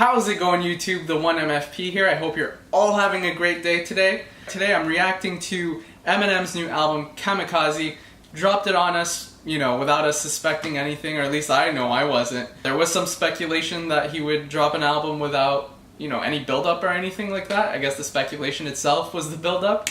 How's it going, YouTube? The 1MFP here. I hope you're all having a great day today. Today I'm reacting to Eminem's new album, Kamikaze. Dropped it on us, without us suspecting anything, or at least I know I wasn't. There was some speculation that he would drop an album without, any build-up or anything like that. I guess the speculation itself was the build-up.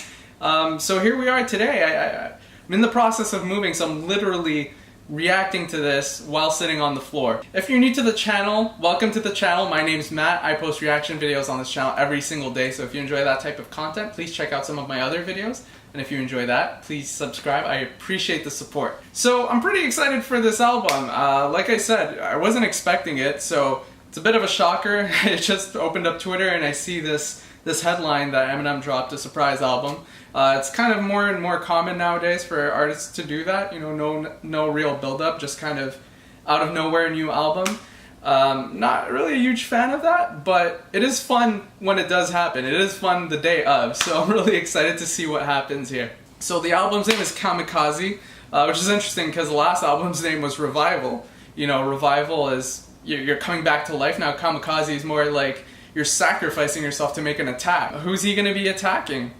So here we are today. I'm in the process of moving, so I'm literally reacting to this while sitting on the floor. If you're new to the channel, welcome to the channel. My name's Matt. I post reaction videos on this channel every single day, so if you enjoy that type of content, please check out some of my other videos. And if you enjoy that, please subscribe. I appreciate the support. So I'm pretty excited for this album. Like I said, I wasn't expecting it, so it's a bit of a shocker. I just opened up Twitter and I see this headline that Eminem dropped a surprise album. It's kind of more and more common nowadays for artists to do that. No real build-up, just kind of out of nowhere new album. Not really a huge fan of that, but it is fun when it does happen. It is fun the day of, so I'm really excited to see what happens here. So the album's name is Kamikaze, which is interesting because the last album's name was Revival. Revival is you're coming back to life. Now Kamikaze is more like you're sacrificing yourself to make an attack. Who's he going to be attacking?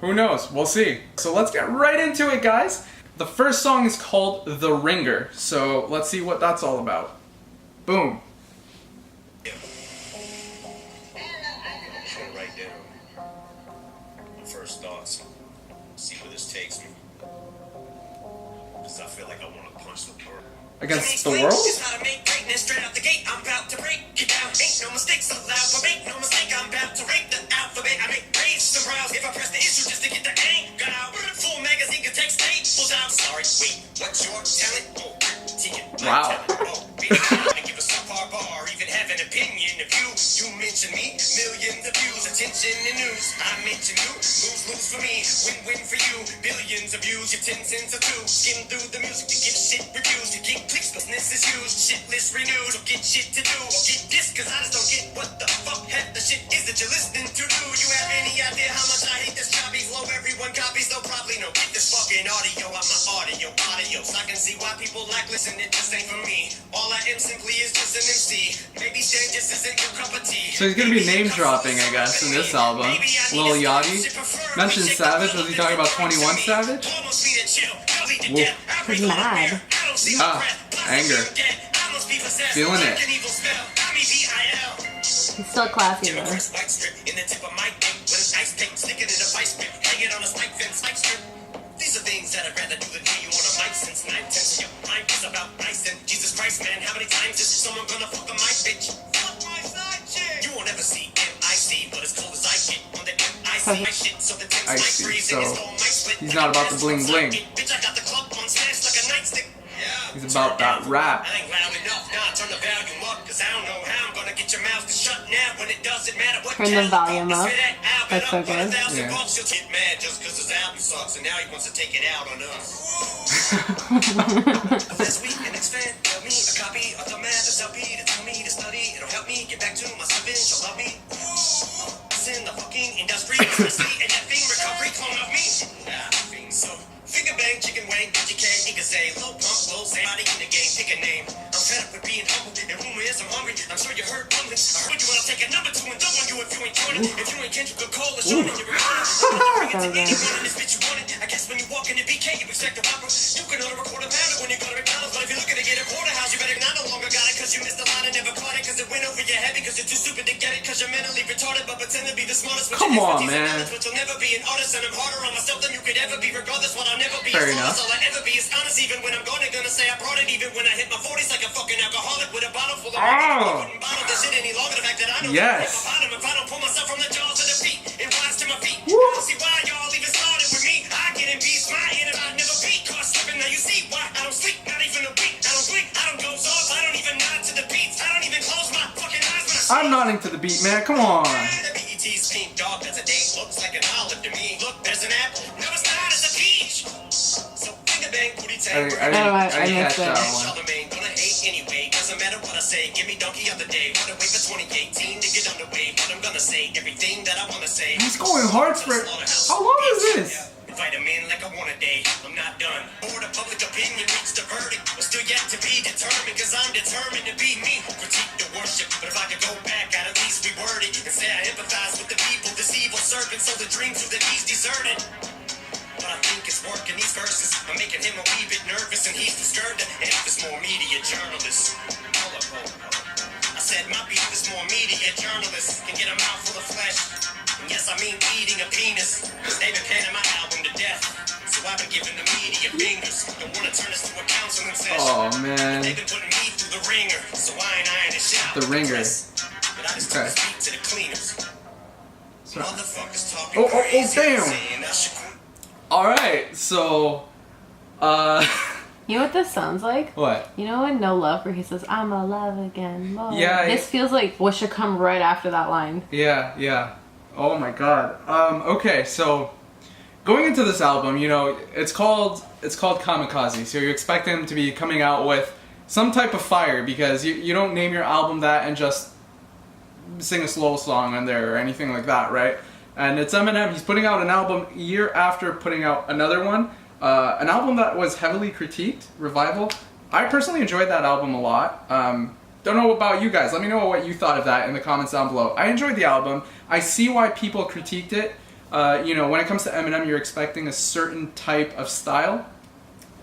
Who knows? We'll see. So let's get right into it, guys. The first song is called The Ringer, so let's see what that's all about. Boom. Write down my first thoughts. See where this takes me. Because I feel like I want to punch the world. Against the world? Straight out the gate, I'm about to break it down. Ain't no mistakes allowed, but make no mistake, I'm about to rate the alphabet. I make raise some brows if I press the issue just to get the anger out. Full magazine can take staples out. Sorry, wait, what's your talent? Oh, wow. I give a subpar bar, even have an opinion of you. You mention me, millions of views, attention and news. I mention you, lose for me, win for you. Billions of views, your 10 cents or two. Skim through the music to give shit reviews. To get clicks, business is used, shit list renewed. So get shit to do, or get this, cause I just don't get what the fuck half the shit is that you're listening to. Do you have any idea how much I hate this choppy flow? Everyone copies, they'll probably know. Get this fucking audio out my audio, so I can see why people like listening. It just ain't for me. All I am simply is just an MC. Maybe Stan just isn't your cup of tea. So he's gonna be name dropping, I guess, in this album. Lil Yachty mentioned Savage. Was he talking about 21 Savage? Whoa. He's mad. Anger. Feeling it. He's still classy though. These are things that I'd rather do than hear you on a mic since 9/10 your mind is about nice and Jesus Christ, man, how many times is someone gonna fuck a mic, bitch? Fuck my side chick. You won't ever see M-I-C, but as cold as I get on the M-I-C my shit, so the tense mic freeze and his whole mic split. He's not about the bling bling. Bitch, I got the club on smash like a nightstick. He's about that rap. I ain't loud enough, nah, turn the volume up, cause I don't know how I'm gonna get your mouth to shut now when it doesn't matter what. Turn the volume up. That's so good. Yeah. She'll get mad just cause his album sucks and now he wants to take it out on us. Last week an ex-fan got me a copy of the Mathis LP to tell me to study. It'll help me get back to myself and she'll love me. It's in the fucking industry, especially and that thing recovery clone of me. So finger bang, chicken wang, GK, Kamikaze, low pump, low somebody in the game, pick a name. I'm fed up with being humble, and rumor is I'm hungry. I'm sure you heard rumblings. I heard you wanna take a number 2 and double you if you ain't joining. If you ain't Kendrick or Cole or Sean and you're recording. Bring it to anyone in this bitch you want it. I guess when you walk in the BK, you expect a rapper. You can order a quarter pounder when you go to McDonald's, but if you're looking to get a porterhouse, you better not no longer got it, cause you missed the line and never caught it, cause it went over your head because you're too stupid to get it, cause you're mentally retarded, but pretend to be the smartest. Come on, man. But you'll never be an artist, and I'm harder on myself than you could ever be, regardless what I'll never be. Fair enough. All I ever be is honest, even when I'm gonna say I brought it, even when I hit my 40s like a fucking alcoholic with a bottle full of I wouldn't bottle this shit any longer. The fact that I don't yes. if I don't pull myself from the jaws of defeat and rise to my feet. I don't see why y'all even started with me. I get in peace, my end and I never beat. Caught slipping, now you see why I don't sleep, not even a week. I don't blink, I don't go off, I don't even nod to the beats. I don't even close my fucking eyes when I see. I'm nodding to the beat, man. Come on. The BET's pink dog, that's a date. Looks like an olive to me. Look, there's an apple. No, it's not, it's a peach. So finger bang, booty tang. I didn't catch that one. Gonna hate anyway, doesn't matter what I say. Give me donkey of the day. Wanna wait for 2018 to get underway. But I'm gonna say everything that I wanna say. He's going hard for it. How long is this? Invite him in like I want a day. I'm not done. Board of public opinion reached a verdict. But still yet to be determined, cause I'm determined to be me. Critique the worship, but if I could go back, I'd serpent, so the dreams of the beast deserted. But I think it's working these verses. I'm making him a wee bit nervous, and he's disturbed. And if it's more media journalists, hold up. I said my beef is more media journalists can get a mouthful of flesh. And yes, I mean eating a penis. They've been panning my album to death. So I've been giving the media fingers. Don't wanna turn this to a counseling session. Oh man. They've been putting me through the ringer. So I ain't ironing shit out. The ringer. But I just took a speak to the cleaners. So, Motherfuckers talking oh crazy. damn. Saying I should quit. Alright, so You know what this sounds like? what? You know in No Love where he says, I'm alive again. More. Yeah, This feels like what should come right after that line. Yeah. Oh my god. Okay, so going into this album, you know, it's called Kamikaze, so you expect him to be coming out with some type of fire, because you don't name your album that and just sing a slow song on there or anything like that, right? And it's Eminem. He's putting out an album a year after putting out another one. An album that was heavily critiqued, Revival. I personally enjoyed that album a lot. Don't know about you guys. Let me know what you thought of that in the comments down below. I enjoyed the album. I see why people critiqued it. You know, when it comes to Eminem, you're expecting a certain type of style.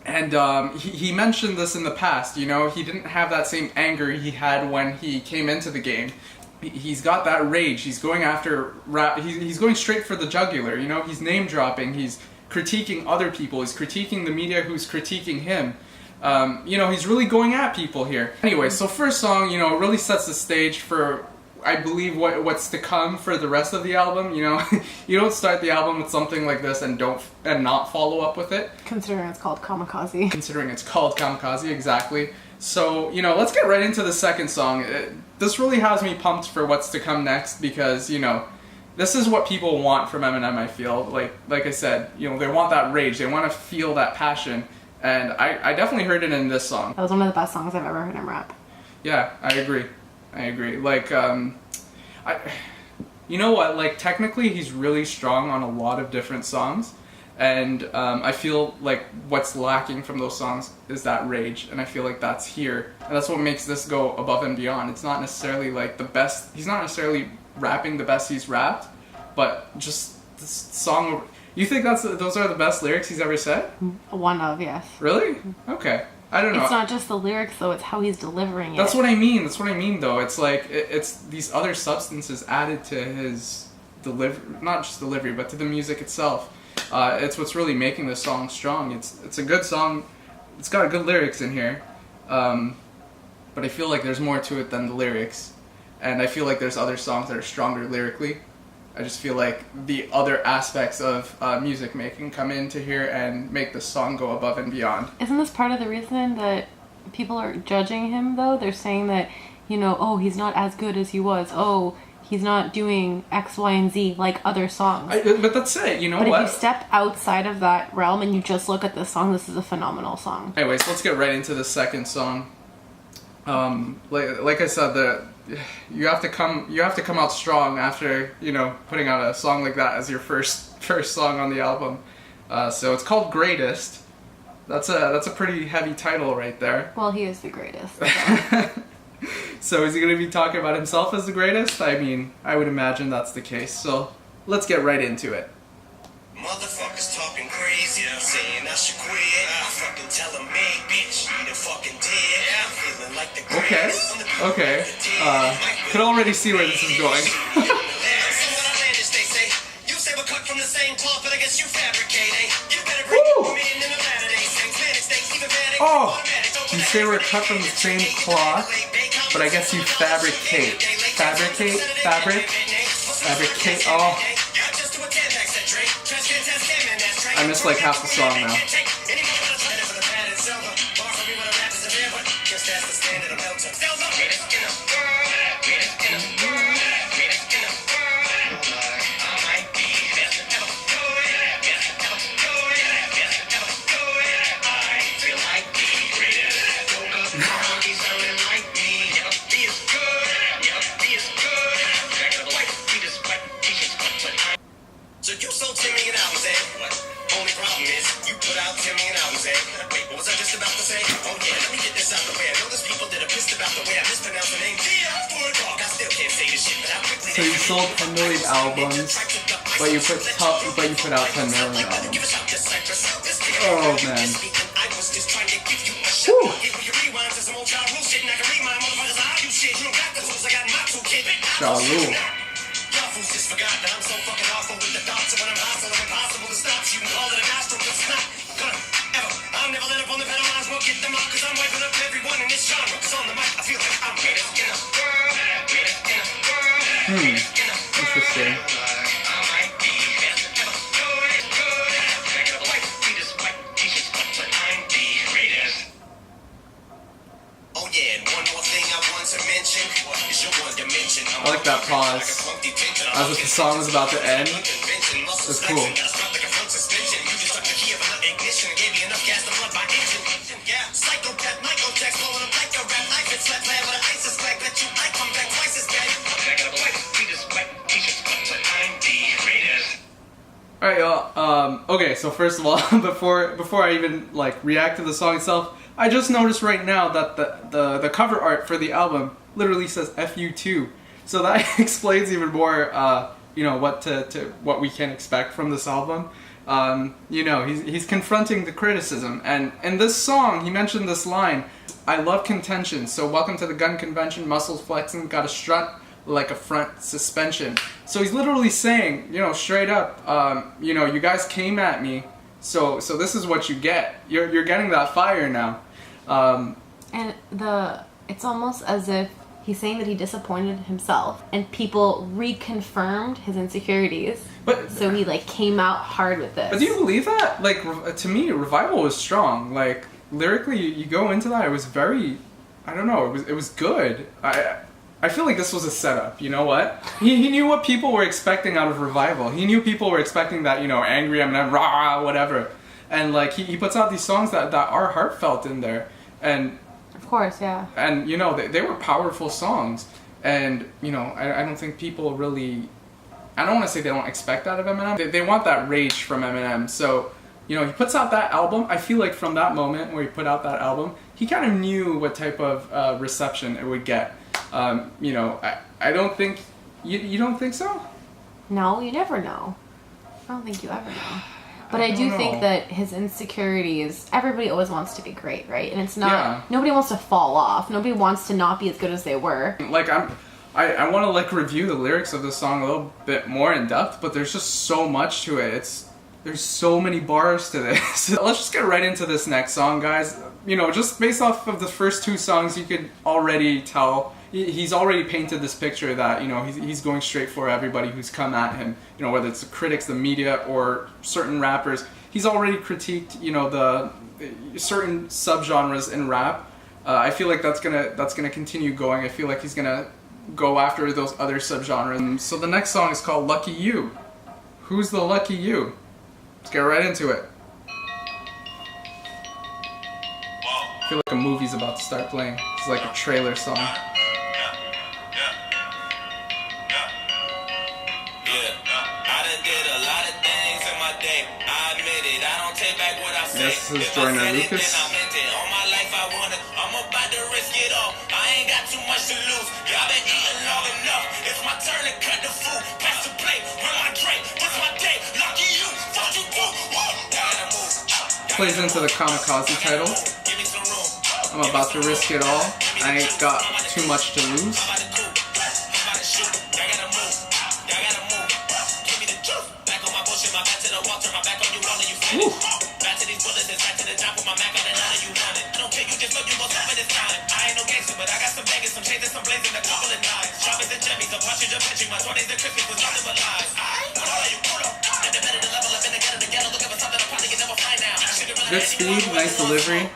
And he mentioned this in the past, you know, he didn't have that same anger he had when he came into the game. He's got that rage. He's going after rap. He's going straight for the jugular, you know. He's name dropping. He's critiquing other people. He's critiquing the media who's critiquing him. You know, he's really going at people here. Anyway, so first song, you know, really sets the stage for, I believe, what's to come for the rest of the album. You know, you don't start the album with something like this and not follow up with it. Considering it's called Kamikaze. Considering it's called Kamikaze, exactly. So, you know, let's get right into the second song. This really has me pumped for what's to come next, because, you know, this is what people want from Eminem, I feel. Like I said, you know, they want that rage. They want to feel that passion. And I definitely heard it in this song. That was one of the best songs I've ever heard him rap. Yeah, I agree. Like, you know what? Like, technically, he's really strong on a lot of different songs. And I feel like what's lacking from those songs is that rage. And I feel like that's here. And that's what makes this go above and beyond. It's not necessarily like the best. He's not necessarily rapping the best he's rapped, but just this song. You think those are the best lyrics he's ever said? One of, yes. Really? Okay. I don't know. It's not just the lyrics, though. It's how he's delivering it. That's what I mean, though. It's like, it's these other substances added to his delivery, not just delivery, but to the music itself. It's what's really making this song strong. It's a good song. It's got good lyrics in here. But I feel like there's more to it than the lyrics. And I feel like there's other songs that are stronger lyrically. I just feel like the other aspects of music making come into here and make the song go above and beyond. Isn't this part of the reason that people are judging him, though? They're saying that, you know, oh, he's not as good as he was. Oh, he's not doing X, Y, and Z like other songs. But that's it, you know but what? If you step outside of that realm and you just look at this song, this is a phenomenal song. Anyways, let's get right into the second song. Like I said, you have to come out strong after, you know, putting out a song like that as your first song on the album. So it's called Greatest. That's a pretty heavy title right there. Well, he is the greatest. So is he gonna be talking about himself as the greatest? I mean, I would imagine that's the case. So let's get right into it. Motherfuckers talking crazy, saying I should quit. I fucking tell them, man, bitch, you the fucking dead. I'm feeling like the Okay. Could already see where this is going. You say we're cut from the same cloth, but I guess you fabricate, eh? You better bring it in the latter days. Oh, you say we're cut from the same cloth, but I guess you fabricate. Fabricate? Oh. I missed like half the song now. So you sold 10 million albums, eh? Only problem is, you put out 10 million albums, eh? Wait, what was I just about to say? Oh yeah, let me get this out the way. I know there's people that are pissed about the way I mispronounce the name. Yeah, I still can't say this shit, but I quickly... So you sold 10 million albums, but you put out 10 million albums. Oh man. Whew. Ja Rule. Interesting. I like that pause. As if the song was about to end. It's cool. Alright, y'all. Okay, so first of all, before I even like react to the song itself, I just noticed right now that the cover art for the album literally says FU2. So that explains even more, what we can expect from this album. He's confronting the criticism, and in this song, he mentioned this line, "I love contention, so welcome to the gun convention, muscles flexing, got a strut like a front suspension." So he's literally saying, straight up, you guys came at me, so this is what you get. You're getting that fire now. It's almost as if he's saying that he disappointed himself, and people reconfirmed his insecurities. But so he came out hard with this. But do you believe that? To me, Revival was strong. Lyrically, you go into that, it was very, I don't know, it was good. I feel like this was a setup. You know what? He knew what people were expecting out of Revival. He knew people were expecting that, angry Eminem, rah, whatever. And he puts out these songs that are heartfelt in there. And of course, yeah. And they were powerful songs. And I don't think people really, I don't want to say they don't expect that of Eminem. They want that rage from Eminem. So he puts out that album. I feel like from that moment where he put out that album, he kind of knew what type of reception it would get. I don't think you don't think so? No, you never know. I don't think you ever know. But I do think that his insecurities, everybody always wants to be great, right? And it's not, nobody wants to fall off. Nobody wants to not be as good as they were. I want to review the lyrics of this song a little bit more in depth, but there's just so much to it. There's so many bars to this. Let's just get right into this next song, guys. Just based off of the first two songs, you could already tell he's already painted this picture that he's going straight for everybody who's come at him. Whether it's the critics, the media, or certain rappers. He's already critiqued the certain subgenres in rap. I feel like that's gonna continue going. I feel like he's gonna go after those other subgenres. So the next song is called Lucky You. Who's the lucky you? Let's get right into it. I feel like a movie's about to start playing. It's like a trailer song. This is Jordan Lucas. Plays into the Kamikaze title. I'm about to risk it all. I ain't got too much to lose. Woo. Good speed, nice delivery.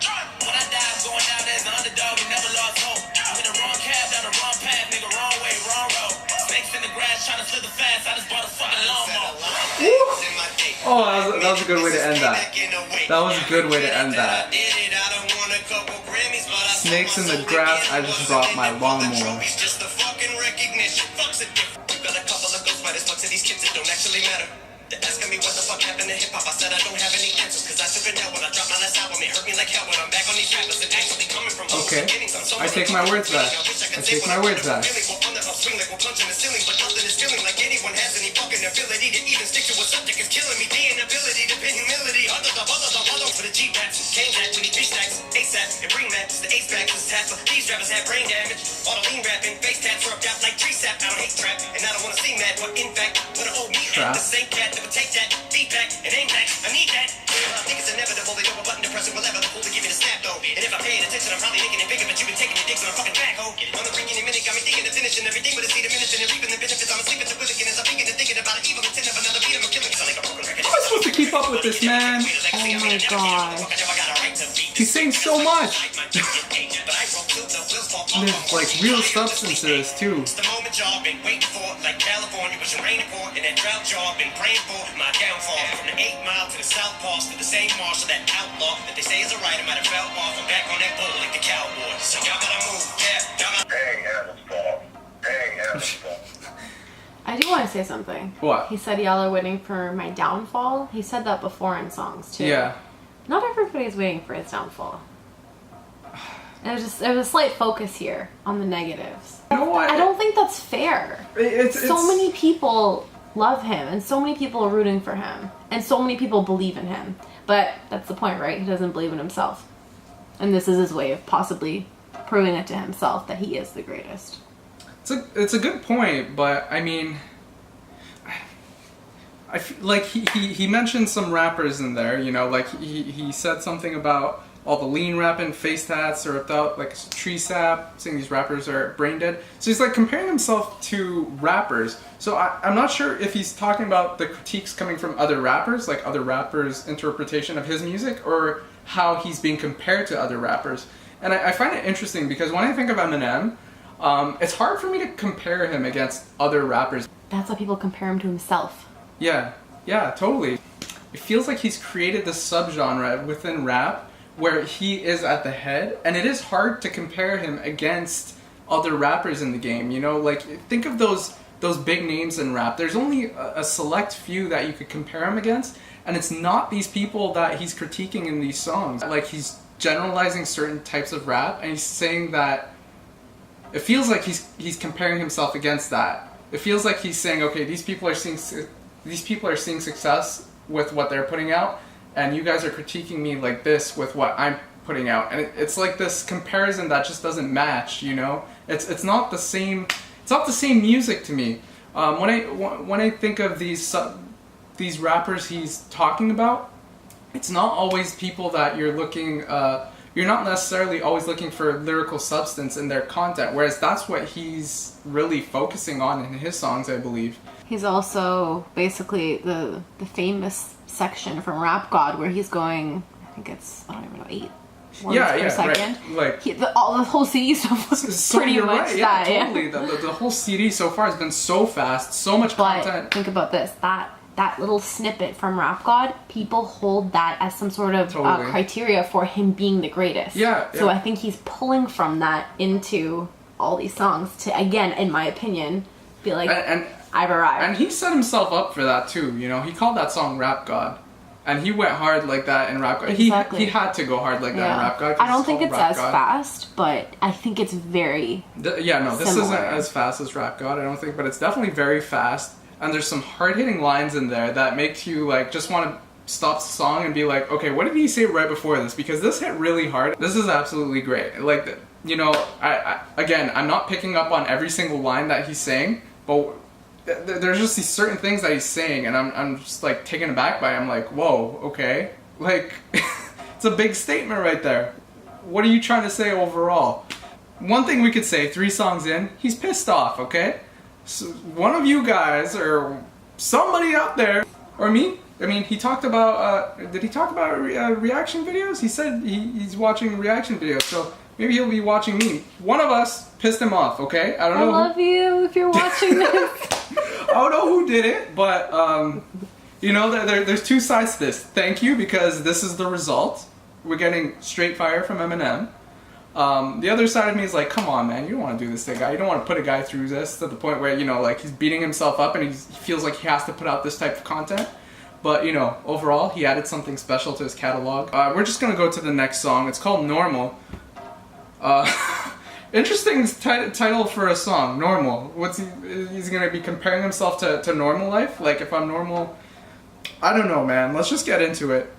Oh, that was a good way to end that. That was a good way to end that. Snakes in the grass, I just brought my lawnmower. Asking me what the fuck happened to hip-hop. I said I don't have any answers, cause I took it out when I dropped my last album. It hurt me like hell when I'm back on these rappers and actually coming from okay. I take my words back. I take my words back. inability to even stick to a subject is killing me. The inability to pin humility. Other for the G-Paps. Came back when he bitch stacks. ASAP and bring that. The ace back was taps. These rappers have brain damage. All the lean rapping. Face tats rubbed out like tree sap. I don't hate trap. And I don't want to see mad. But in fact, when an old me at the same cat that would take that feedback and aim back. I need that. I think it's inevitable. They know a button to press it will ever pull to give me the snap though. And if I pay attention, I'm probably making it bigger. But you've been taking your dicks on a fucking back hoe. On the freaking minute, got me thinking of finishing everything with a seed of minutes and reaping the benefits. I'm asleep at the willigan as I'm thinking and thinking about an evil intent of another beat. I'm killing. How am I supposed to keep up with this, man? Oh my god. He's saying so much. There's like real substance to this too. It's the moment y'all been waiting for, like California was raining for, and that drought y'all been praying for. My downfall from the 8 Mile to the South Pass to the same marshal, that outlaw that they say is a right. I might have fell off. I'm back on that bull like the cowboy. So y'all gotta move, yeah. Y'all gotta. Dang, Adam's fault. Dang, Adam's fault. I do want to say something. What? He said y'all are waiting for my downfall. He said that before in songs too. Yeah. Not everybody's waiting for his downfall. And there's a slight focus here on the negatives. You know what? I don't think that's fair. So many people love him, and so many people are rooting for him, and so many people believe in him. But that's the point, right? He doesn't believe in himself. And this is his way of possibly proving it to himself that he is the greatest. It's a good point, but I mean, I feel like he mentioned some rappers in there, you know, like he said something about all the lean rapping, face tats, or without like tree sap, saying these rappers are brain dead. So he's like comparing himself to rappers. So I'm not sure if he's talking about the critiques coming from other rappers, like other rappers' interpretation of his music, or how he's being compared to other rappers. And I find it interesting because when I think of Eminem, it's hard for me to compare him against other rappers. That's why people compare him to himself. Yeah, totally. It feels like he's created this subgenre within rap where he is at the head, and it is hard to compare him against other rappers in the game, you know? Like, think of those big names in rap. There's only a select few that you could compare him against, and it's not these people that he's critiquing in these songs. Like, he's generalizing certain types of rap, and he's saying that it feels like he's comparing himself against that. It feels like he's saying, okay, these people are seeing success with what they're putting out, and you guys are critiquing me like this with what I'm putting out. And it's like this comparison that just doesn't match, you know? It's not the same. It's not the same music to me. When I think of these rappers he's talking about, it's not always people that you're looking. You're not necessarily always looking for lyrical substance in their content, whereas that's what he's really focusing on in his songs, I believe. He's also basically the famous section from Rap God where he's going, I think it's, I don't even know, 8 words per second. Right. Like, the whole CD so pretty much right. that. Yeah, totally. The whole CD so far has been so fast, so much content. Think about this, that little snippet from Rap God, people hold that as some sort of criteria for him being the greatest. Yeah. So I think he's pulling from that into all these songs to, again, in my opinion, be like, I've arrived. And he set himself up for that too, you know. He called that song Rap God. And he went hard like that in Rap God. Exactly. He had to go hard like that in Rap God. I don't think it's as fast, but I think it's very this isn't as fast as Rap God, I don't think, but it's definitely very fast. And there's some hard-hitting lines in there that makes you like just want to stop the song and be like, okay, what did he say right before this? Because this hit really hard. This is absolutely great. Like, you know, I'm not picking up on every single line that he's saying, but there's just these certain things that he's saying, and I'm just like taken aback by it. I'm like, whoa, okay. Like, it's a big statement right there. What are you trying to say overall? One thing we could say, 3 songs in, he's pissed off, okay? So one of you guys, or somebody out there, or me, I mean, he talked about, did he talk about reaction videos? He said he's watching reaction videos, so maybe he'll be watching me. One of us pissed him off, okay? I don't know. I love you if you're watching this. I don't know who did it, but, you know, there's 2 sides to this. Thank you, because this is the result. We're getting straight fire from Eminem. The other side of me is like, come on, man, you don't want to do this to a guy. You don't want to put a guy through this to the point where, you know, like, he's beating himself up and he feels like he has to put out this type of content. But, you know, overall, he added something special to his catalog. We're just going to go to the next song. It's called Normal. Interesting title for a song, Normal. He's gonna be comparing himself to normal life? Like, if I'm normal... I don't know, man. Let's just get into it.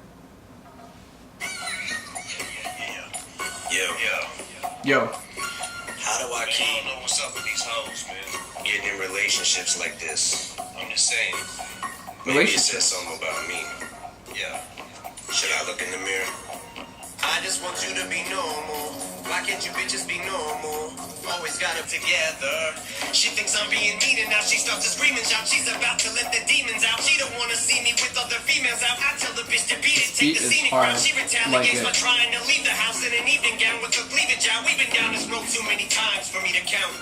Yo. How do I I keep don't know what's up with these hoes, man. getting in relationships like this? I'm just saying. Maybe it Relationships. says something about me. Yeah. Should I look in the mirror? I just want you to be normal. Why can't you bitches be normal? Always got them together. She thinks I'm being mean and now she starts to scream and shout. She's about to let the demons out. She don't want to see me with other females out. I tell the bitch to beat it, take Beat the is scenic hard. route. She retaliates Like by it. trying to leave the house in an evening gown with a cleavage out. We've been down this road too many times for me to count.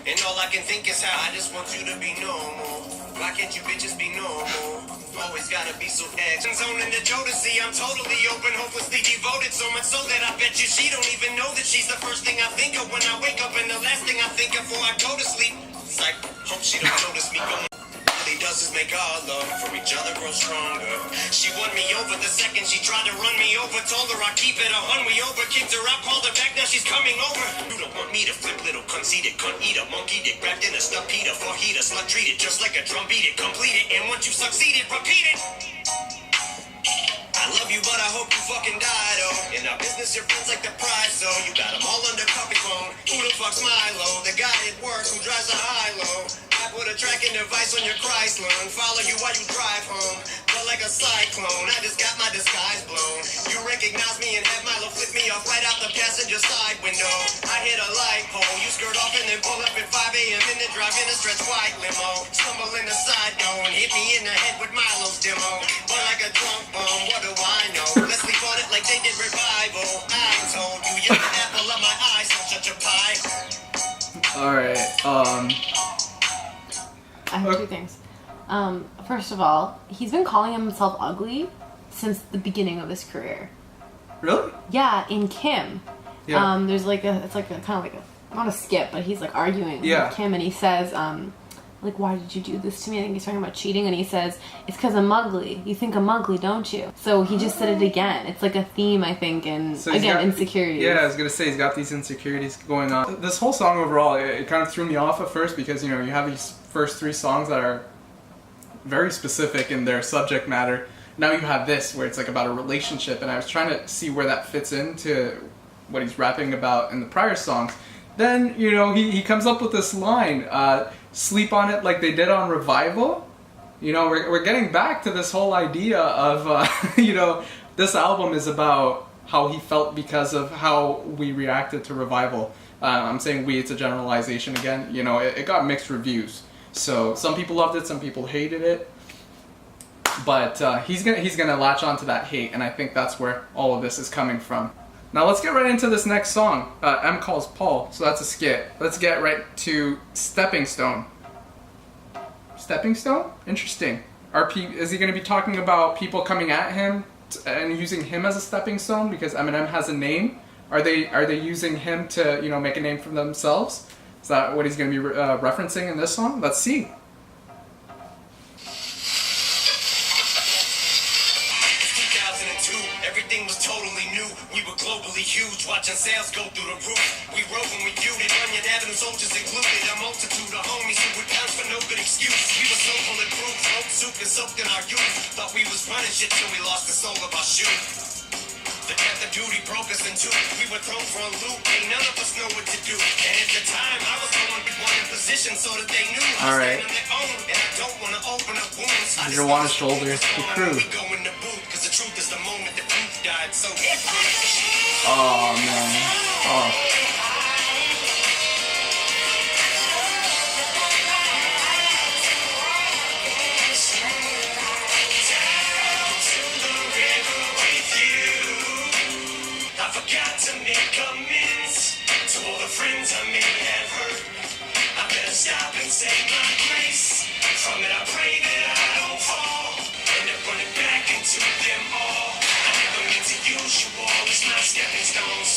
And all I can think is how I just want you to be normal. Why can't you bitches be normal? Always gotta be so edge. Zone in the Jodeci, I'm totally open, hopelessly devoted. So much so that I bet you she don't even know that she's the first thing I think of when I wake up and the last thing I think of before I go to sleep. It's like, hope she don't notice me going. All he does is make our love for each other grow stronger. She won me over the second she tried to run me over. Told her I keep it 100, we over. Kicked her out, called her back, now she's coming over. You don't want me to flip, little conceited cunt eater. Monkey dick wrapped in a stuffed Peter. For heater, slut treated just like a drum beat it. Complete it, and once you succeeded, repeat it. I love you, but I hope you fucking die, though. In our business, your friends like the prize, so you got them all under coffee phone. Who the fuck's Milo? The guy at work who drives a high-low. I put a tracking device on your Chrysler and follow you while you drive home. But like a cyclone, I just got my disguise blown. You recognize me and have Milo flip me off right out the passenger side window. I hit a light pole, you skirt off and then pull up at 5 a.m. and then drive in a stretch white limo. Stumble in the side door and hit me in the head with Milo's demo. But like a drunk bum, what do I know? Let's sleep on it like they did Revival. I told you, you're the apple of my eye, so shut your pie. Alright, I have two things. First of all, he's been calling himself ugly since the beginning of his career. Really? Yeah, in Kim. Yeah. There's like it's like a kind of like a, not a skip, but he's like arguing Yeah. with Kim, and he says, like, why did you do this to me? I think he's talking about cheating, and he says, it's because I'm ugly. You think I'm ugly, don't you? So he just said it again. It's like a theme, I think, and So he's again, got- insecurities. Yeah, I was gonna say he's got these insecurities going on. This whole song overall, it kind of threw me off at first because, you know, you have these first three songs that are very specific in their subject matter. Now you have this where it's like about a relationship, and I was trying to see where that fits into what he's rapping about in the prior songs. Then, you know, he comes up with this line, sleep on it like they did on Revival. You know, we're getting back to this whole idea of, you know, this album is about how he felt because of how we reacted to Revival. I'm saying we, it's a generalization again. You know, it got mixed reviews. So some people loved it, some people hated it. But he's gonna latch onto that hate, and I think that's where all of this is coming from. Now let's get right into this next song. M Calls Paul, so that's a skit. Let's get right to Stepping Stone. Stepping Stone? Interesting. Is he going to be talking about people coming at him and using him as a stepping stone because Eminem has a name? Are they using him to, you know, make a name for themselves? Is that what he's going to be referencing in this song? Let's see. 2002, everything was totally new. We were globally huge, watching sales go through the roof. We rode when we viewed it, Onion Avenue soldiers included. A multitude of homies who would pounce for no good excuse. We were so bulletproof, smoke soup and soaked in our youth. Thought we was running shit till we lost the soul of our shoe. The death of duty broke us in two. We were thrown for a loop, ain't none of us know what to do. And at the time, I was the one in position so that they knew I was Alright. standing on their own. And I don't want to open up wounds. I You're just on know shoulders, the crew. we go in the booth, cause the truth is the moment the proof died. So Oh man. Oh. I forgot to make amends to all the friends I may have hurt. I better stop and say my grace. From it I pray that I don't fall. End up running back into them all. I never meant to use you all as my stepping stones.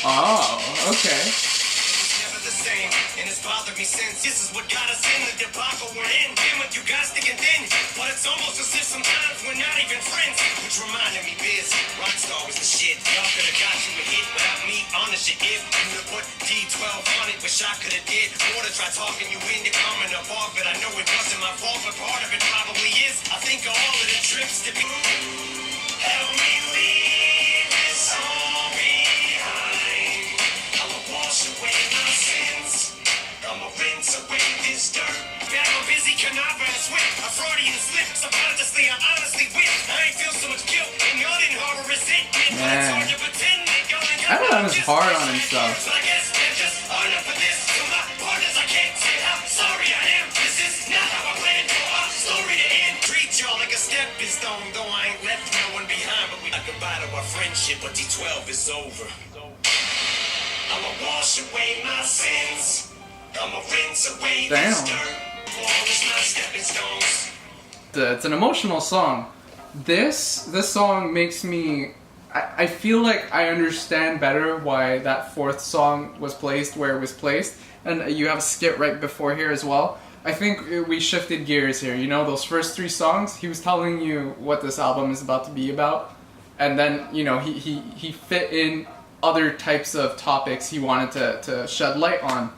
Oh, okay. It was never the same, and it's bothered me since. This is what got us in the debacle we're in. Been with you guys thick and thin, but it's almost as if sometimes we're not even friends. Which reminded me, Biz, Rockstar was the shit. Y'all could've got you a hit without me on the shit. If you would've put D12 on it, wish I could've did more to try talking you into coming up off it. I know it wasn't my fault, but part of it probably is. I think of all of the trips to be. Help me leave this all behind. I'ma wash away my sins. I'ma rinse away this dirt. Back on busy Canava and Swift. A Freudian slip. Subconsciously, I honestly wish I ain't feel so much guilt. And y'all didn't harbor resentment. But it's hard to pretend that y'all ain't got Eminem is hard on himself. So I guess they're just enough of this. To my partners, I can't say how sorry I am. This is not how I planned for our story to end. Treat y'all like a stepping stone, though I ain't left no one behind. But we got goodbye to our friendship, but D12 is over. I'ma wash away my sins. I'ma rinse away this dirt. All is my stepping stones. It's an emotional song. This song makes me. I feel like I understand better why that fourth song was placed where it was placed, and you have a skit right before here as well. I think we shifted gears here. You know, those first three songs, he was telling you what this album is about to be about, and then you know he fit in other types of topics he wanted to shed light on.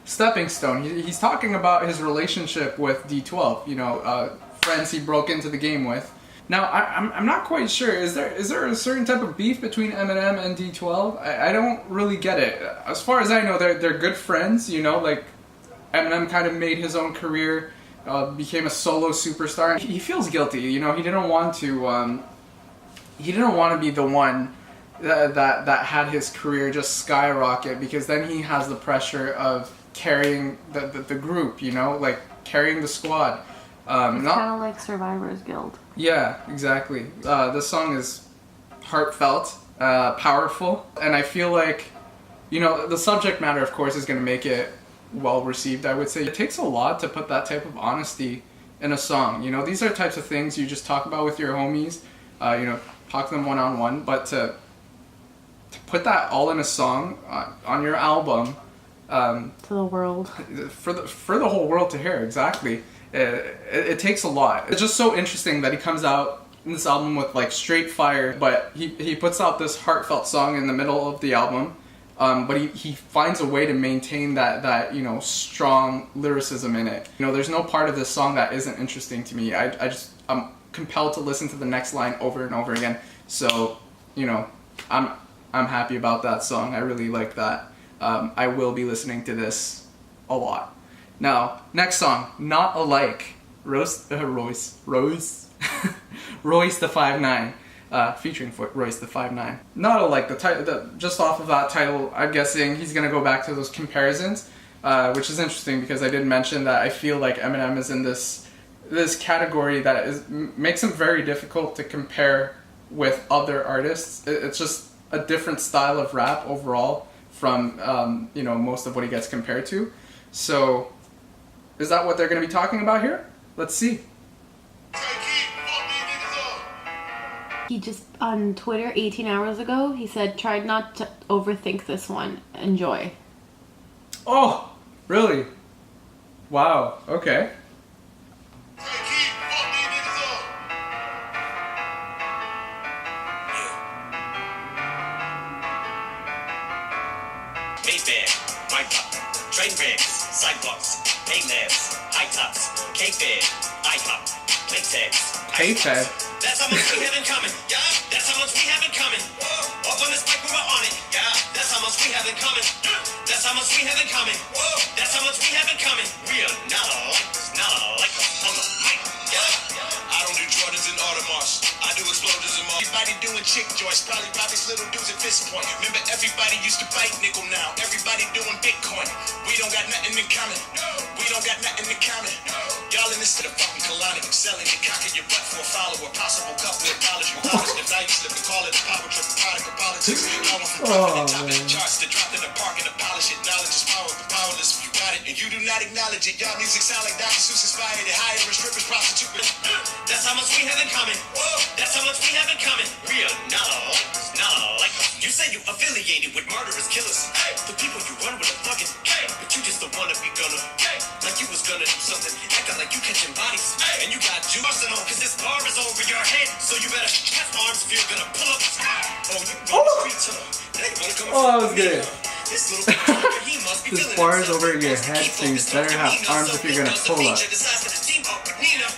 Stepping Stone. He's talking about his relationship with D12. You know, friends he broke into the game with. Now, I'm not quite sure. Is there a certain type of beef between Eminem and D12? I don't really get it. As far as I know, they're good friends. You know, like Eminem kind of made his own career, became a solo superstar. He feels guilty. You know, he didn't want to. He didn't want to be the one that had his career just skyrocket, because then he has the pressure of carrying the group. You know, like carrying the squad. It's kind of like Survivor's Guild. Yeah, exactly. This song is heartfelt, powerful, and I feel like, you know, the subject matter, of course, is going to make it well received, I would say. It takes a lot to put that type of honesty in a song. You know, these are types of things you just talk about with your homies, you know, talk to them one-on-one, but to put that all in a song on your album, to the world, for the whole world to hear, exactly. It takes a lot. It's just so interesting that he comes out in this album with like straight fire, but he puts out this heartfelt song in the middle of the album, but he finds a way to maintain that you know, strong lyricism in it. You know, there's no part of this song that isn't interesting to me. I'm compelled to listen to the next line over and over again. So, you know, I'm happy about that song. I really like that. I will be listening to this a lot. Now, next song, Not Alike, Royce the 5'9", featuring Royce the 5'9". Not Alike, just off of that title, I'm guessing he's gonna go back to those comparisons, which is interesting because I did mention that I feel like Eminem is in this category that makes him very difficult to compare with other artists. It's just a different style of rap overall from you know, most of what he gets compared to. So, is that what they're going to be talking about here? Let's see. He just, on Twitter 18 hours ago, he said, tried not to overthink this one. Enjoy. Oh, really? Wow, okay. Train rigs, sidewalks, paint lamps, high tops, cake bed, IHOP, plate tags, Plate tag. That's how much we have in common. Yeah, that's how much we have in common. Whoa. Up on this bike, we were on it. Yeah, that's how much we have in common. That's how much we have in common. Whoa, that's how much we have in common. We are not alike on the mic. Yeah, I don't do Jordans and Audemars. I do exploders and more. Everybody doing chick joints, probably Robbie's little dudes at Fist Point. Remember, everybody used to bite nickel now. Everybody doing Bitcoin. We don't got nothing in common. We don't got nothing in common. Y'all in this to the fucking colonic, selling and cocking your butt for a follower. Possible couple of college with college. If now you slip and call it a power trip, product of politics. I want for profit and top of the charts to drop in the park and to polish it. Knowledge is power, but powerless if you got it. And you do not acknowledge it. Y'all music sound like Dr. Seuss inspired it. Hire and strippers, prostitutes. That's how much we have in common. That's how much we have in common. Real, no. Like you say you affiliated with murderers, killers. The people you run with are thugging. But you just don't wanna be gonna. Like you was gonna do something. Acting like you catching bodies. And you got juice on cause this bar is over your head. So you better have arms if you're gonna pull up. Oh, you run the streets, huh? They wanna come that was good. This little he must be This feeling bar is himself. over your head, so you better have arms if you're gonna pull up.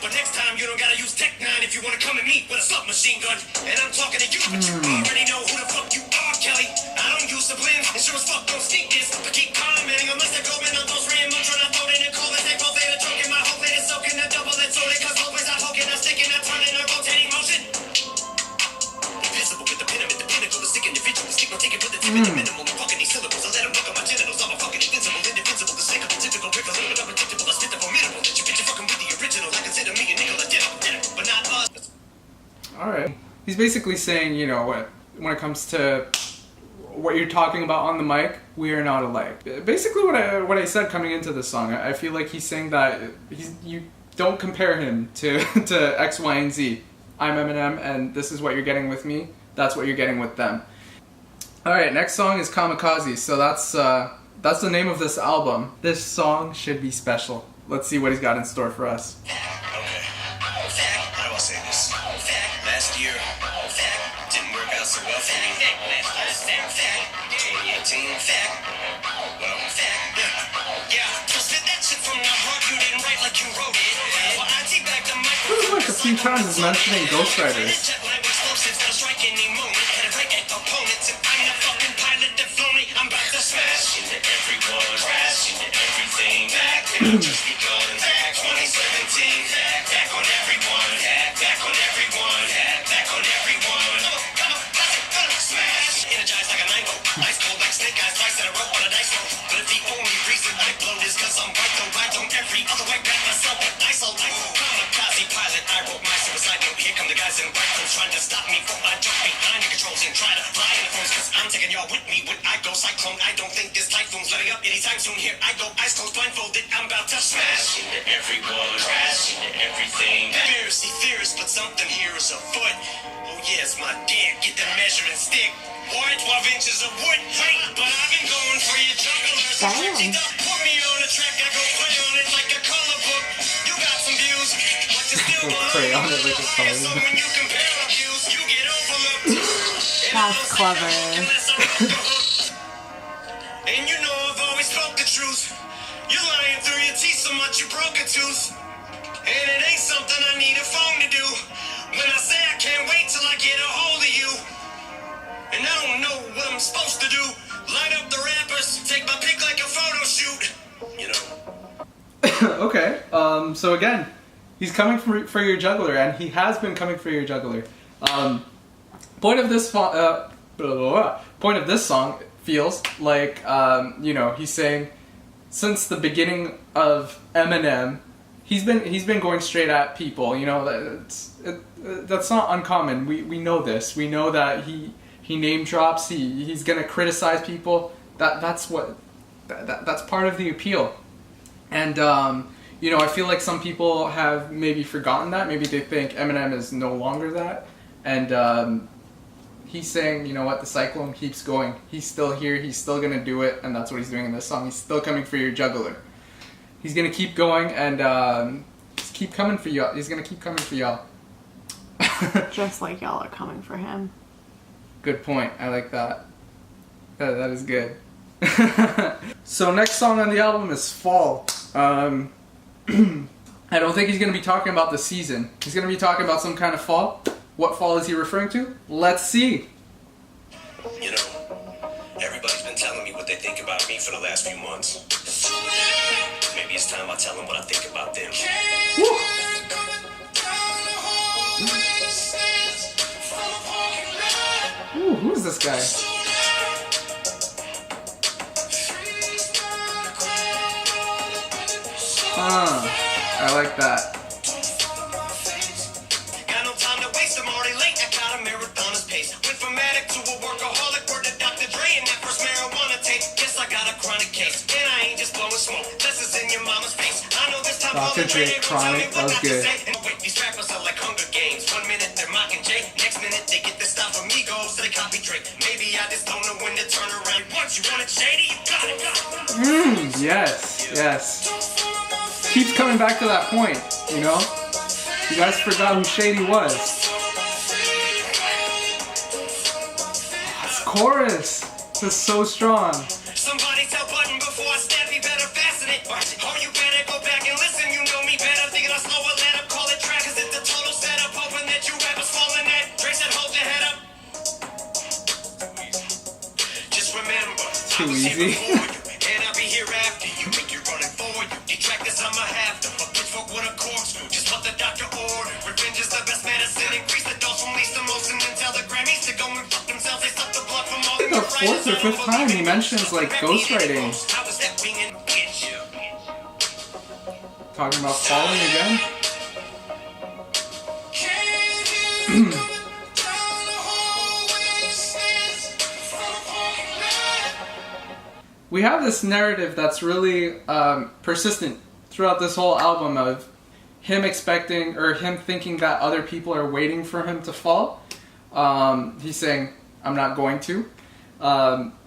But next time you don't gotta use Tech 9 if you wanna come at me with a submachine gun. And I'm talking to you, but you already know who the fuck you are, Kelly. I don't use the blend, and sure as fuck don't sneak this. But keep commenting unless they're going on those random trying to throw in a cold as they both in a drunk in my whole plate is soaking a double that's so cause both ways I'm poking, I'm sticking, I'm turning, I'm rotating motion. Invisible with the pyramid, the pinnacle, the stick individual, stick no taking with the tip in the minimal, I'm fucking these syllables, I let them look at my genitals, I'm a fucking invincible, indefensible, the snake of the typical, pick a little bit unpredictable, I spit the formidable, that you bitch you fucking with the original, I consider me a nickel a dinner, but not us. Alright. He's basically saying, you know, when it comes to what you're talking about on the mic, we are not alike. Basically what I said coming into the song, I feel like he's saying that you don't compare him to X, Y, and Z. I'm Eminem, and this is what you're getting with me. That's what you're getting with them. Alright, next song is Kamikaze, so that's the name of this album. This song should be special. Let's see what he's got in store for us. Okay. Fact. How do I say this? Fact. Last year. Fact. Didn't work out so well for me. Fact. 2018. Fact. Well, fact. Yeah. Just spit that shit from the heart. You didn't write like you wrote it. Well, I take back the mic. Feels like a few times is mentioning ghostwriters. I'm about to smash into everyone, crash into everything. Back and just begun. Back 2017. Back on everyone. Back on everyone. Back on everyone. Come on, smash. Energized like a 9-volt. Ice cold like snake eyes. Twice in a row on a dice roll. But if the only reason I blow is cause I'm right, though right on every other way back myself. But ice all night. Kamikaze pilot. I wrote my suicide note. Here come the guys in rifles trying to stop me from I jump behind the controls and try to fly in the phones. Cause I'm taking y'all with me when I go cyclone. I don't think this typhoon's letting up anytime soon. Here I go, eyes closed, blindfolded. I'm about to smash into everyone, crash into everything. Conspiracy theorist, but something here is afoot. Oh yes, my dick, get the measuring stick. Boy, 12 inches of wood. Wait, but I've been going for your jugglers. Put me on the track, I go play on it like a color book. You got some views, but you still Pray on it like a color so book. when you compare our views, you get overlooked. That's clever. And you know I've always spoke the truth. You're lying through your teeth so much you broke a tooth. And it ain't something I need a phone to do. When I say I can't wait till I get a hold of you. And I don't know what I'm supposed to do. Light up the rappers, take my pic like a photo shoot. You know. Okay, so again, he's coming for your juggler, and he has been coming for your juggler. Point of this song feels like, you know, he's saying since the beginning of Eminem, he's been going straight at people. You know, that's not uncommon. We know this. We know that he name drops. He's gonna criticize people. That's part of the appeal. And you know, I feel like some people have maybe forgotten that. Maybe they think Eminem is no longer that. And he's saying, you know what, the cyclone keeps going. He's still here. He's still gonna do it, and that's what he's doing in this song. He's still coming for your juggler. He's gonna keep going and just keep coming for y'all. He's gonna keep coming for y'all. Just like y'all are coming for him. Good point. I like that. That is good. So next song on the album is Fall. I don't think he's going to be talking about the season. He's going to be talking about some kind of fall. What fall is he referring to? Let's see. You know, everybody's been telling me what they think about me for the last few months. Maybe it's time I tell them what I think about them. Woo. Ooh, who's this guy? I like that. Got no time to waste, I'm already late. I got a marathoner's pace. Went from addict to a workaholic, word to Dr. Dre, and that first marijuana tape. Guess I got a chronic case, and I ain't just blowing smoke. This is in your mama's face. I know this time Dr. Dre, chronic, that was good. And wait, these rappers are like Hunger Games. 1 minute they're mocking Jay, next minute they get this stuff from Migos, so they copy Drake. Maybe I just don't know when to turn around. Once you want it shady, you got it. Yes, yes. Keeps coming back to that point, you know? You guys forgot who Shady was. This chorus is so strong. Somebody tell Button before I step, you better fasten it. Or you better go back and listen, you know me better. Thinking I'll slow a let up, call it track, cause it's the total setup. Hoping that you rappers falling at. Dre said hold your head up. Just remember, Too I was here easy. before you, and I'll be here after you. Think you're running forward, you detract this, I'ma have to. A pitchfork with a corkscrew, just what the doctor ordered. Revenge is the best medicine, increase the dose from least to most, and then tell the Grammys to go and fuck themselves. They suck the blood from all I think the fourth or fifth time he mentions like ghostwriting. How was that winging bitch? Talking about falling again. We have this narrative that's really persistent throughout this whole album of him expecting or him thinking that other people are waiting for him to fall. He's saying, I'm not going to.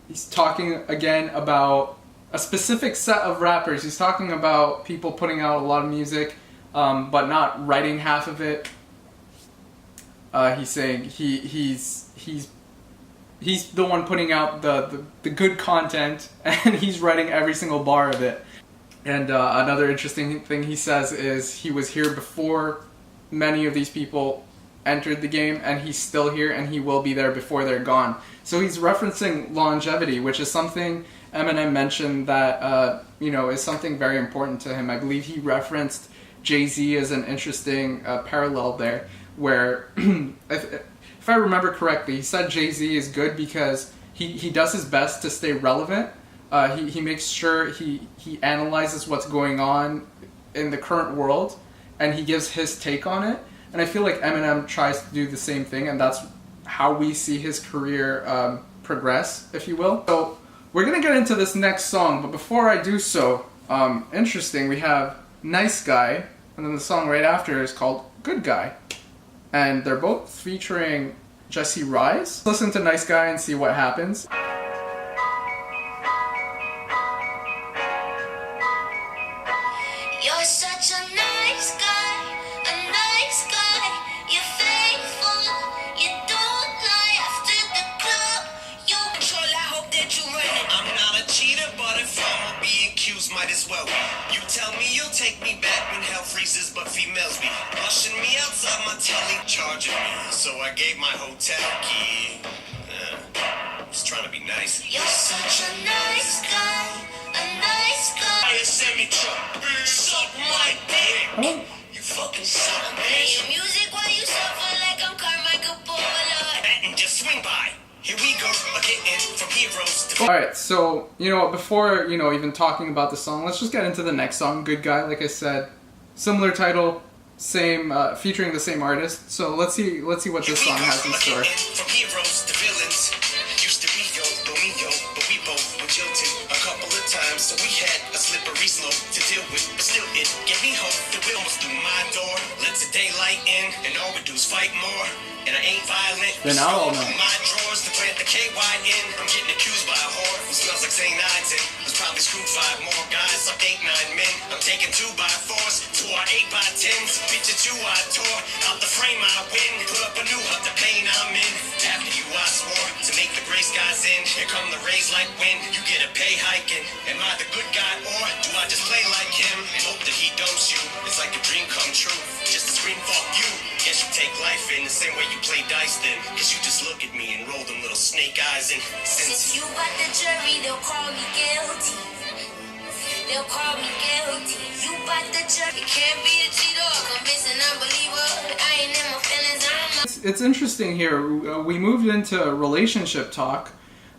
He's talking again about a specific set of rappers. He's talking about people putting out a lot of music, but not writing half of it. He's saying he's the one putting out the good content, and he's writing every single bar of it. And another interesting thing he says is he was here before many of these people entered the game, and he's still here, and he will be there before they're gone. So he's referencing longevity, which is something Eminem mentioned that is something very important to him. I believe he referenced Jay-Z as an interesting parallel there, where if I remember correctly, he said Jay-Z is good because he does his best to stay relevant. He makes sure he analyzes what's going on in the current world, and he gives his take on it. And I feel like Eminem tries to do the same thing, and that's how we see his career progress, if you will. So we're gonna get into this next song, but before I do so, interesting, we have Nice Guy, and then the song right after is called Good Guy. And they're both featuring Jesse Rise. Listen to Nice Guy and see what happens. You're such a nice guy, you're faithful, you don't lie after the club, you control, I hope that you run it. I'm not a cheater, but if I'ma be accused, might as well. You tell me you'll take me back when hell freezes, but females be rushing me outside my telly, charging me. So I gave my hotel key. Just trying to be nice. You're such a nice guy, I send me truck, suck my dick. Oh. You fucking son of a play bitch. your music while you suffer like I'm Carmichael Boulevard. And just swing by. Here we go, getting from heroes to Alright, so, before, even talking about the song, let's just get into the next song, Good Guy. Like I said, similar title, same, featuring the same artist. So let's see what this song has in store. From heroes to villains. Used to be yo, but we both were jilted a couple of times, so we had a slippery slope to deal with. But still, it gave me hope that we'll almost through my door. Lets the daylight in, and all we do is fight more. And I ain't violent. Then I'll know. My drawers to plant the KY in. I'm getting accused by a whore who smells like St. Ides. Was probably screwed 5 more guys, like 8, 9 men. I'm taking 2x4s, 2 or 8x10s. Bitches 2 I tore out the frame I win. Put up a new hut, the pain I'm in. After you I swore to make the gray skies in. Here come the rays like wind. You get a pay hiking. Am I the good guy or do I just play like him and hope that he dumps you? It's like a dream come true. Just to scream fuck you. Guess you take life in the same way you play dice then. Cause you just look at me and roll them little snake eyes in. Since you got the jury, they'll call me guilty. They'll call me guilty. You got the jury, can't be a cheater, convince an unbeliever. I ain't in my feelings, I'm It's interesting here. We moved into relationship talk.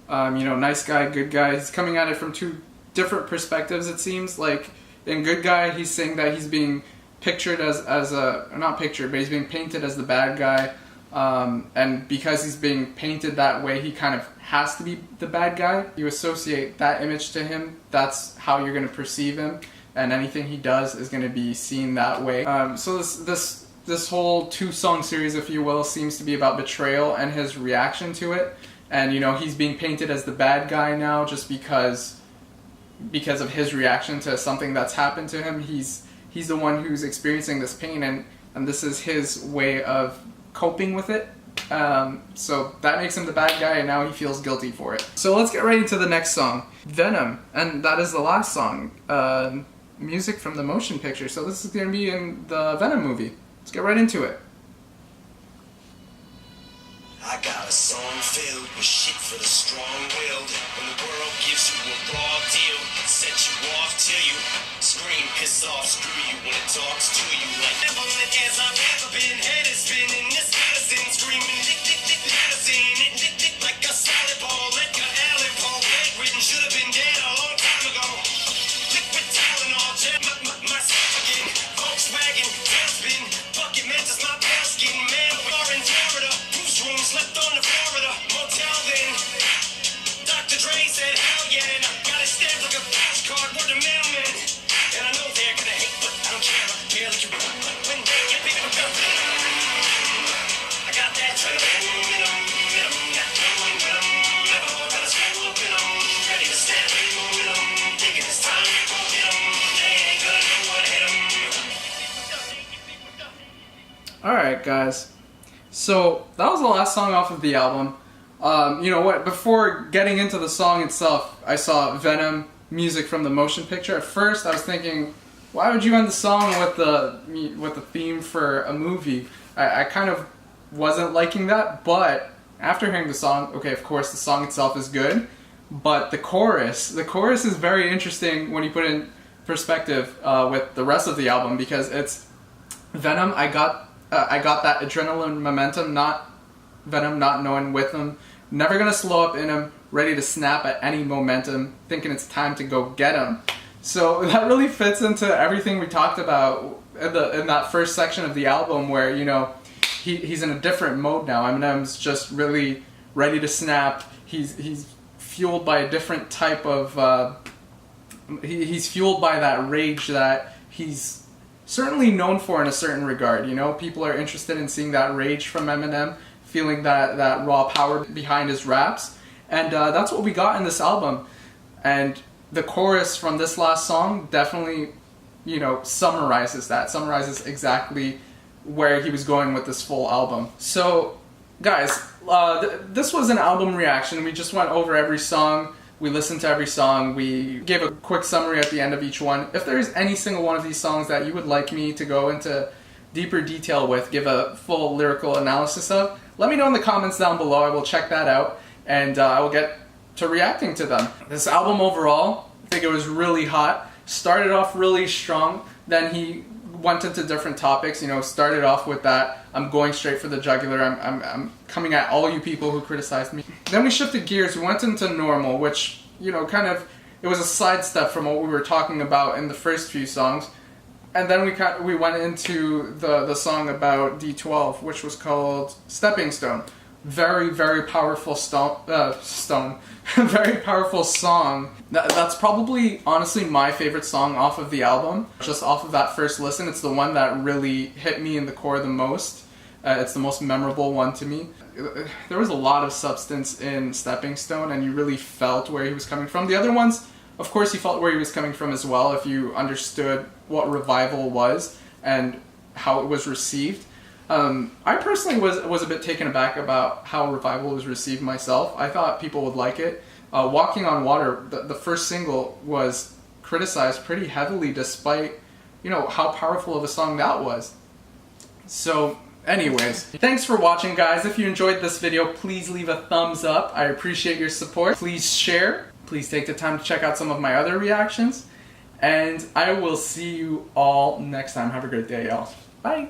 Nice guy, good guy. He's coming at it from 2 different perspectives, it seems. Like, In Good Guy, he's saying that he's being pictured as a, not pictured, but he's being painted as the bad guy. And because he's being painted that way, he kind of has to be the bad guy. You associate that image to him, that's how you're going to perceive him, and anything he does is going to be seen that way. So this whole 2-song series, if you will, seems to be about betrayal and his reaction to it. And you know, he's being painted as the bad guy now just because of his reaction to something that's happened to him. He's the one who's experiencing this pain, and this is his way of coping with it. So that makes him the bad guy, and now he feels guilty for it. So let's get right into the next song, Venom, and that is the last song, music from the motion picture. So this is going to be in the Venom movie. Let's get right into it. I got a song filled with shit for the strong-willed. When the world gives you a raw deal, set you off till you scream, piss off, screw you when it talks to you like never as I've ever been. Head is spinning, this medicine screaming, dick, dick, dick, medicine, it dick, dick like a salad ball. Edgar Allan Poe, bedridden, should have been dead a long time ago. Liquid Tylenol, jet, myself again. Volkswagen, tailspin, bucket mantis, my pale skin, man, we are in Florida. Room slept on the Florida motel then. Dr. Dre said, hell yeah, and I got it stamped like a flashcard, word to mailman. And I know they're gonna hate, but I don't care, I barely can when they get baby, I got that Venom, not knowing when I'm got a school up in them, ready to snap Venom, thinking it's time to go get them. They ain't gonna know what hit them. Alright guys, so that was the last song off of the album. You know what, before getting into the song itself, I saw Venom, music from the motion picture. At first I was thinking, why would you end the song with the theme for a movie? I kind of wasn't liking that, but after hearing the song, okay, of course the song itself is good, but the chorus is very interesting when you put it in perspective with the rest of the album, because it's Venom, I got that adrenaline momentum, not Venom, not knowing with him, never gonna slow up in him, ready to snap at any momentum, thinking it's time to go get him. So that really fits into everything we talked about in that first section of the album, where, you know, he's in a different mode now. Eminem's just really ready to snap. He's fueled by a different type of he's fueled by that rage that he's certainly known for in a certain regard. You know, people are interested in seeing that rage from Eminem, feeling that raw power behind his raps, and that's what we got in this album. And the chorus from this last song definitely, you know, summarizes exactly where he was going with this full album. So guys, this was an album reaction. We just went over every song. We listened to every song, we gave a quick summary at the end of each one. If there's any single one of these songs that you would like me to go into deeper detail with, give a full lyrical analysis of, let me know in the comments down below. I will check that out, and I will get to reacting to them. This album overall, I think it was really hot. Started off really strong, then he went into different topics, you know, started off with that, I'm going straight for the jugular, I'm coming at all you people who criticized me. Then we shifted gears, we went into normal, which, you know, kind of, it was a sidestep from what we were talking about in the first few songs. And then we went into the song about D12, which was called Stepping Stone. Very, very powerful very powerful song. That's probably, honestly, my favorite song off of the album. Just off of that first listen, it's the one that really hit me in the core the most. It's the most memorable one to me. There was a lot of substance in Stepping Stone, and you really felt where he was coming from. The other ones, of course, you felt where he was coming from as well, if you understood what Revival was and how it was received. I personally was a bit taken aback about how Revival was received myself. I thought people would like it. Walking on Water, the first single, was criticized pretty heavily, despite, you know, how powerful of a song that was. So anyways, thanks for watching, guys. If you enjoyed this video, please leave a thumbs up. I appreciate your support. Please share. Please take the time to check out some of my other reactions. And I will see you all next time. Have a great day, y'all. Bye.